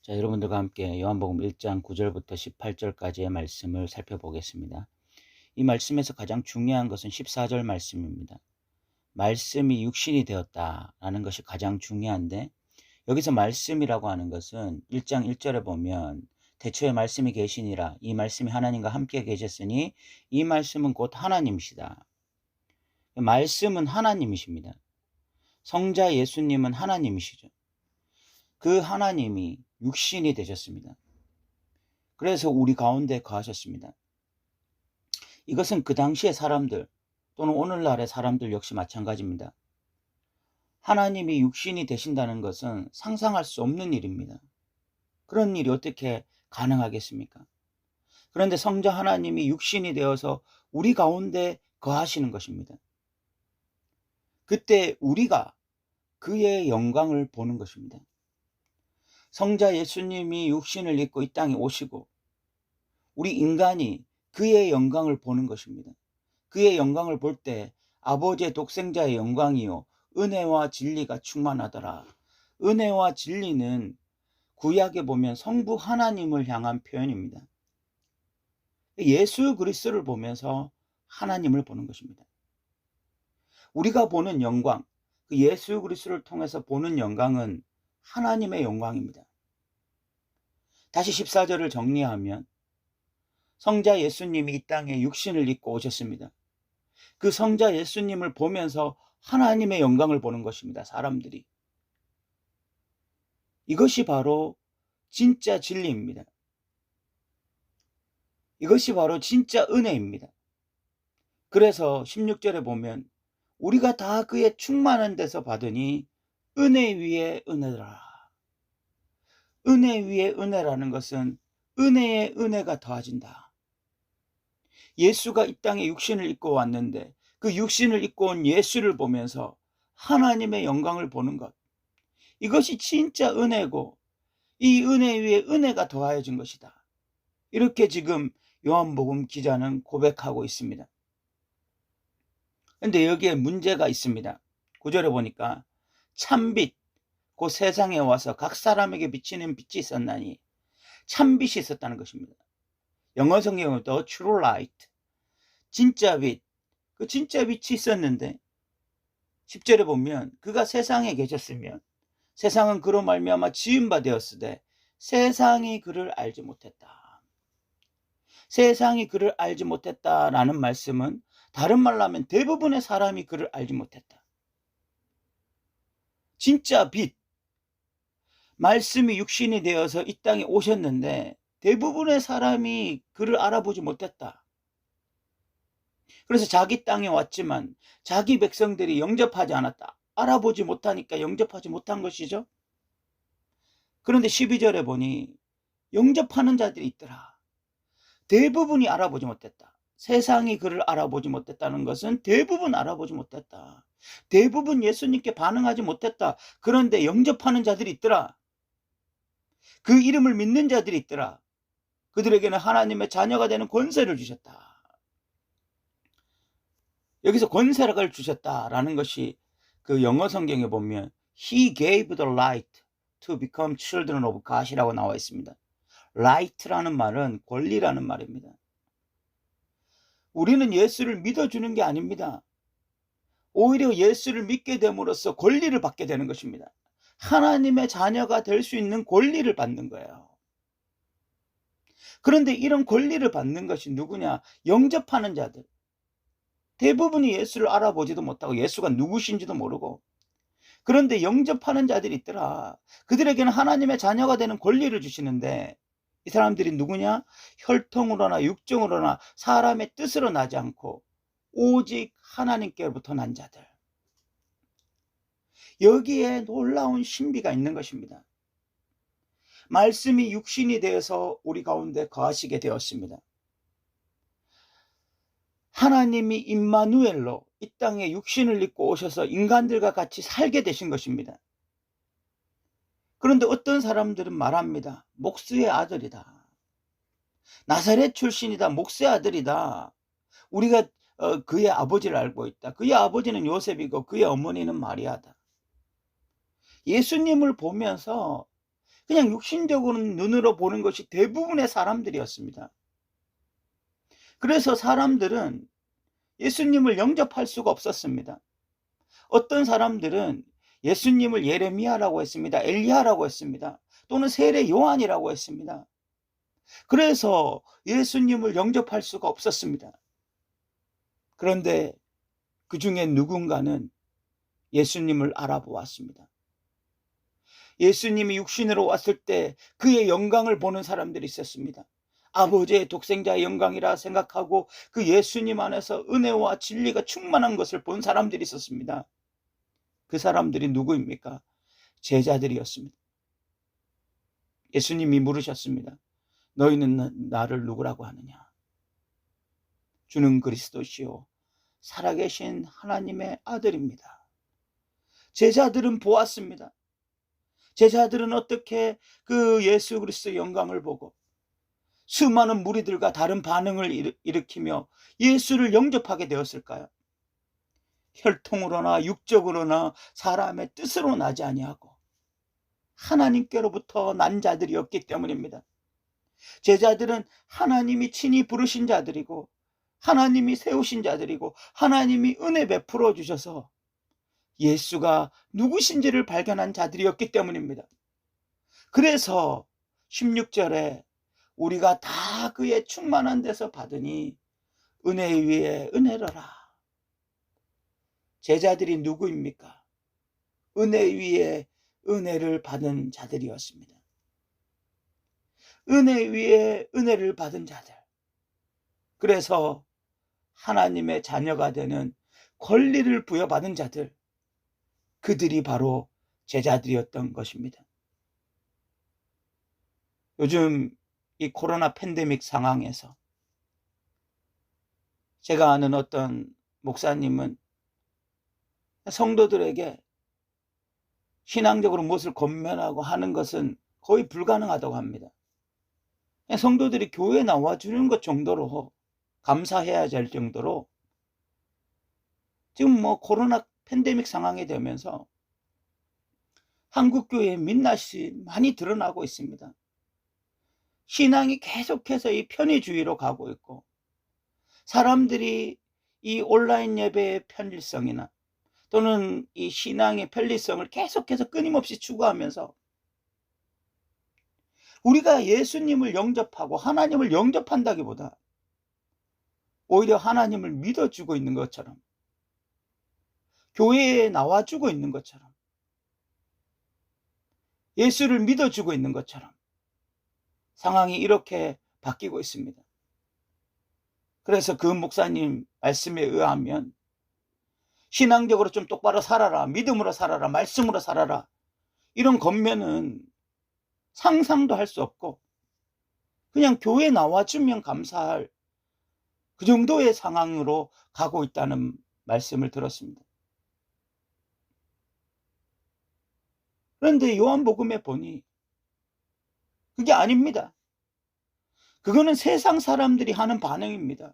자, 여러분들과 함께 요한복음 1장 9절부터 18절까지의 말씀을 살펴보겠습니다. 이 말씀에서 가장 중요한 것은 14절 말씀입니다. 말씀이 육신이 되었다라는 것이 가장 중요한데, 여기서 말씀이라고 하는 것은 1장 1절에 보면 태초에 말씀이 계시니라, 이 말씀이 하나님과 함께 계셨으니 이 말씀은 곧 하나님이시다. 말씀은 하나님이십니다. 성자 예수님은 하나님이시죠. 그 하나님이 육신이 되셨습니다. 그래서 우리 가운데 거하셨습니다. 이것은 그 당시의 사람들 또는 오늘날의 사람들 역시 마찬가지입니다. 하나님이 육신이 되신다는 것은 상상할 수 없는 일입니다. 그런 일이 어떻게 가능하겠습니까? 그런데 성자 하나님이 육신이 되어서 우리 가운데 거하시는 것입니다. 그때 우리가 그의 영광을 보는 것입니다. 성자 예수님이 육신을 입고 이 땅에 오시고 우리 인간이 그의 영광을 보는 것입니다. 그의 영광을 볼 때 아버지의 독생자의 영광이요 은혜와 진리가 충만하더라. 은혜와 진리는 구약에 보면 성부 하나님을 향한 표현입니다. 예수 그리스도를 보면서 하나님을 보는 것입니다. 우리가 보는 영광, 그 예수 그리스도를 통해서 보는 영광은 하나님의 영광입니다. 다시 14절을 정리하면 성자 예수님이 이 땅에 육신을 입고 오셨습니다. 그 성자 예수님을 보면서 하나님의 영광을 보는 것입니다. 사람들이. 이것이 바로 진짜 진리입니다. 이것이 바로 진짜 은혜입니다. 그래서 16절에 보면 우리가 다 그의 충만한 데서 받으니 은혜 위에 은혜라. 은혜 위에 은혜라는 것은 은혜에 은혜가 더해진다. 예수가 이 땅에 육신을 입고 왔는데 그 육신을 입고 온 예수를 보면서 하나님의 영광을 보는 것, 이것이 진짜 은혜고 이 은혜 위에 은혜가 더하여진 것이다. 이렇게 지금 요한복음 기자는 고백하고 있습니다. 그런데 여기에 문제가 있습니다. 9절에 보니까 참빛 그 세상에 와서 각 사람에게 비치는 빛이 있었나니, 참빛이 있었다는 것입니다. 영어 성경은 The True Light, 진짜 빛, 그 진짜 빛이 있었는데 10절에 보면 그가 세상에 계셨으면 세상은 그로 말미암아 지은 바 되었으되 세상이 그를 알지 못했다. 세상이 그를 알지 못했다라는 말씀은 다른 말로 하면 대부분의 사람이 그를 알지 못했다. 진짜 빛, 말씀이 육신이 되어서 이 땅에 오셨는데 대부분의 사람이 그를 알아보지 못했다. 그래서 자기 땅에 왔지만 자기 백성들이 영접하지 않았다. 알아보지 못하니까 영접하지 못한 것이죠. 그런데 12절에 보니 영접하는 자들이 있더라. 대부분이 알아보지 못했다. 세상이 그를 알아보지 못했다는 것은 대부분 알아보지 못했다. 대부분 예수님께 반응하지 못했다. 그런데 영접하는 자들이 있더라. 그 이름을 믿는 자들이 있더라. 그들에게는 하나님의 자녀가 되는 권세를 주셨다. 여기서 권세를 주셨다라는 것이 그 영어 성경에 보면 He gave the right to become children of God이라고 나와 있습니다. right라는 말은 권리라는 말입니다. 우리는 예수를 믿어주는 게 아닙니다. 오히려 예수를 믿게 됨으로써 권리를 받게 되는 것입니다. 하나님의 자녀가 될 수 있는 권리를 받는 거예요. 그런데 이런 권리를 받는 것이 누구냐? 영접하는 자들. 대부분이 예수를 알아보지도 못하고 예수가 누구신지도 모르고, 그런데 영접하는 자들이 있더라. 그들에게는 하나님의 자녀가 되는 권리를 주시는데 이 사람들이 누구냐? 혈통으로나 육정으로나 사람의 뜻으로 나지 않고 오직 하나님께로부터 난 자들. 여기에 놀라운 신비가 있는 것입니다. 말씀이 육신이 되어서 우리 가운데 거하시게 되었습니다. 하나님이 임마누엘로 이 땅에 육신을 입고 오셔서 인간들과 같이 살게 되신 것입니다. 그런데 어떤 사람들은 말합니다. 목수의 아들이다. 나사렛 출신이다. 목수의 아들이다. 우리가 그의 아버지를 알고 있다. 그의 아버지는 요셉이고 그의 어머니는 마리아다. 예수님을 보면서 그냥 육신적으로는 눈으로 보는 것이 대부분의 사람들이었습니다. 그래서 사람들은 예수님을 영접할 수가 없었습니다. 어떤 사람들은 예수님을 예레미야라고 했습니다. 엘리야라고 했습니다. 또는 세례 요한이라고 했습니다. 그래서 예수님을 영접할 수가 없었습니다. 그런데 그 중에 누군가는 예수님을 알아보았습니다. 예수님이 육신으로 왔을 때 그의 영광을 보는 사람들이 있었습니다. 아버지의 독생자의 영광이라 생각하고 그 예수님 안에서 은혜와 진리가 충만한 것을 본 사람들이 있었습니다. 그 사람들이 누구입니까? 제자들이었습니다. 예수님이 물으셨습니다. 너희는 나를 누구라고 하느냐? 주는 그리스도시요 살아계신 하나님의 아들입니다. 제자들은 보았습니다. 제자들은 어떻게 그 예수 그리스도의 영광을 보고 수많은 무리들과 다른 반응을 일으키며 예수를 영접하게 되었을까요? 혈통으로나 육적으로나 사람의 뜻으로 나지 아니하고 하나님께로부터 난 자들이었기 때문입니다. 제자들은 하나님이 친히 부르신 자들이고 하나님이 세우신 자들이고 하나님이 은혜 베풀어 주셔서 예수가 누구신지를 발견한 자들이었기 때문입니다. 그래서 16절에 우리가 다 그의 충만한 데서 받으니 은혜 위에 은혜로라. 제자들이 누구입니까? 은혜 위에 은혜를 받은 자들이었습니다. 은혜 위에 은혜를 받은 자들. 그래서 하나님의 자녀가 되는 권리를 부여받은 자들. 그들이 바로 제자들이었던 것입니다. 요즘 이 코로나 팬데믹 상황에서 제가 아는 어떤 목사님은 성도들에게 신앙적으로 무엇을 권면하고 하는 것은 거의 불가능하다고 합니다. 성도들이 교회에 나와주는 것 정도로 감사해야 될 정도로 지금 코로나 팬데믹 상황이 되면서 한국교회의 민낯이 많이 드러나고 있습니다. 신앙이 계속해서 이 편의주의로 가고 있고 사람들이 이 온라인 예배의 편리성이나 또는 이 신앙의 편리성을 계속해서 끊임없이 추구하면서 우리가 예수님을 영접하고 하나님을 영접한다기보다 오히려 하나님을 믿어주고 있는 것처럼 교회에 나와주고 있는 것처럼 예수를 믿어주고 있는 것처럼 상황이 이렇게 바뀌고 있습니다. 그래서 그 목사님 말씀에 의하면 신앙적으로 좀 똑바로 살아라, 믿음으로 살아라, 말씀으로 살아라 이런 권면은 상상도 할 수 없고 그냥 교회에 나와주면 감사할 그 정도의 상황으로 가고 있다는 말씀을 들었습니다. 그런데 요한복음에 보니 그게 아닙니다. 그거는 세상 사람들이 하는 반응입니다.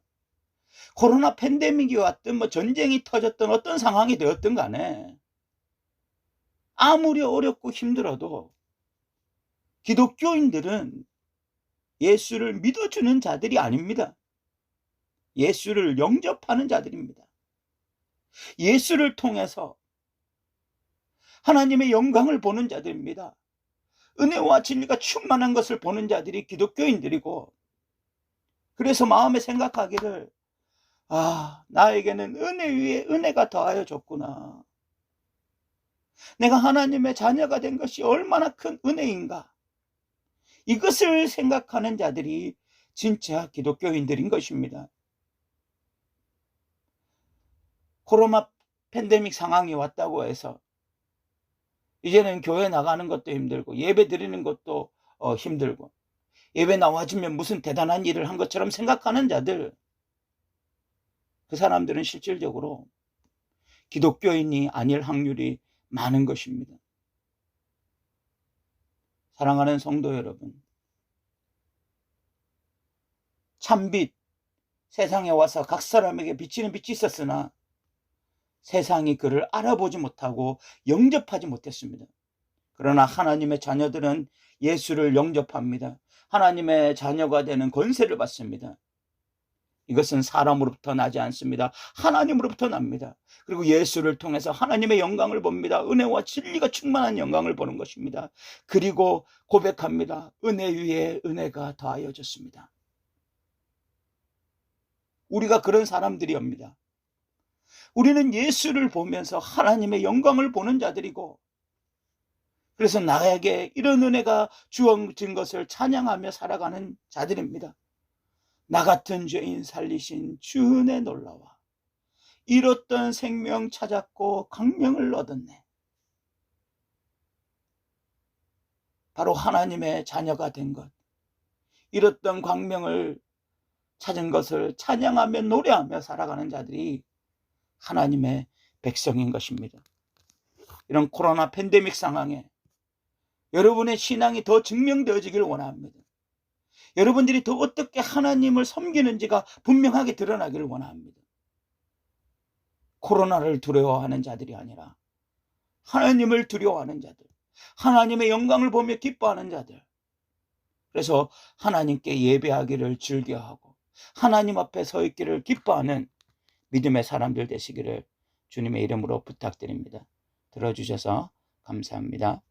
코로나 팬데믹이 왔든 전쟁이 터졌던 어떤 상황이 되었든 간에 아무리 어렵고 힘들어도 기독교인들은 예수를 믿어주는 자들이 아닙니다. 예수를 영접하는 자들입니다. 예수를 통해서 하나님의 영광을 보는 자들입니다. 은혜와 진리가 충만한 것을 보는 자들이 기독교인들이고 그래서 마음에 생각하기를 나에게는 은혜 위에 은혜가 더하여 졌구나. 내가 하나님의 자녀가 된 것이 얼마나 큰 은혜인가. 이것을 생각하는 자들이 진짜 기독교인들인 것입니다. 코로나 팬데믹 상황이 왔다고 해서 이제는 교회 나가는 것도 힘들고 예배 드리는 것도 힘들고 예배 나와주면 무슨 대단한 일을 한 것처럼 생각하는 자들, 그 사람들은 실질적으로 기독교인이 아닐 확률이 많은 것입니다. 사랑하는 성도 여러분, 참빛 세상에 와서 각 사람에게 비치는 빛이 있었으나 세상이 그를 알아보지 못하고 영접하지 못했습니다. 그러나 하나님의 자녀들은 예수를 영접합니다. 하나님의 자녀가 되는 권세를 받습니다. 이것은 사람으로부터 나지 않습니다. 하나님으로부터 납니다. 그리고 예수를 통해서 하나님의 영광을 봅니다. 은혜와 진리가 충만한 영광을 보는 것입니다. 그리고 고백합니다. 은혜 위에 은혜가 더하여졌습니다. 우리가 그런 사람들이옵니다. 우리는 예수를 보면서 하나님의 영광을 보는 자들이고, 그래서 나에게 이런 은혜가 주어진 것을 찬양하며 살아가는 자들입니다. 나 같은 죄인 살리신 주 은혜 놀라와 잃었던 생명 찾았고 광명을 얻었네. 바로 하나님의 자녀가 된 것, 잃었던 광명을 찾은 것을 찬양하며 노래하며 살아가는 자들이 하나님의 백성인 것입니다. 이런 코로나 팬데믹 상황에 여러분의 신앙이 더 증명되어지길 원합니다. 여러분들이 더 어떻게 하나님을 섬기는지가 분명하게 드러나기를 원합니다. 코로나를 두려워하는 자들이 아니라 하나님을 두려워하는 자들, 하나님의 영광을 보며 기뻐하는 자들, 그래서 하나님께 예배하기를 즐겨하고 하나님 앞에 서 있기를 기뻐하는 믿음의 사람들 되시기를 주님의 이름으로 부탁드립니다. 들어주셔서 감사합니다.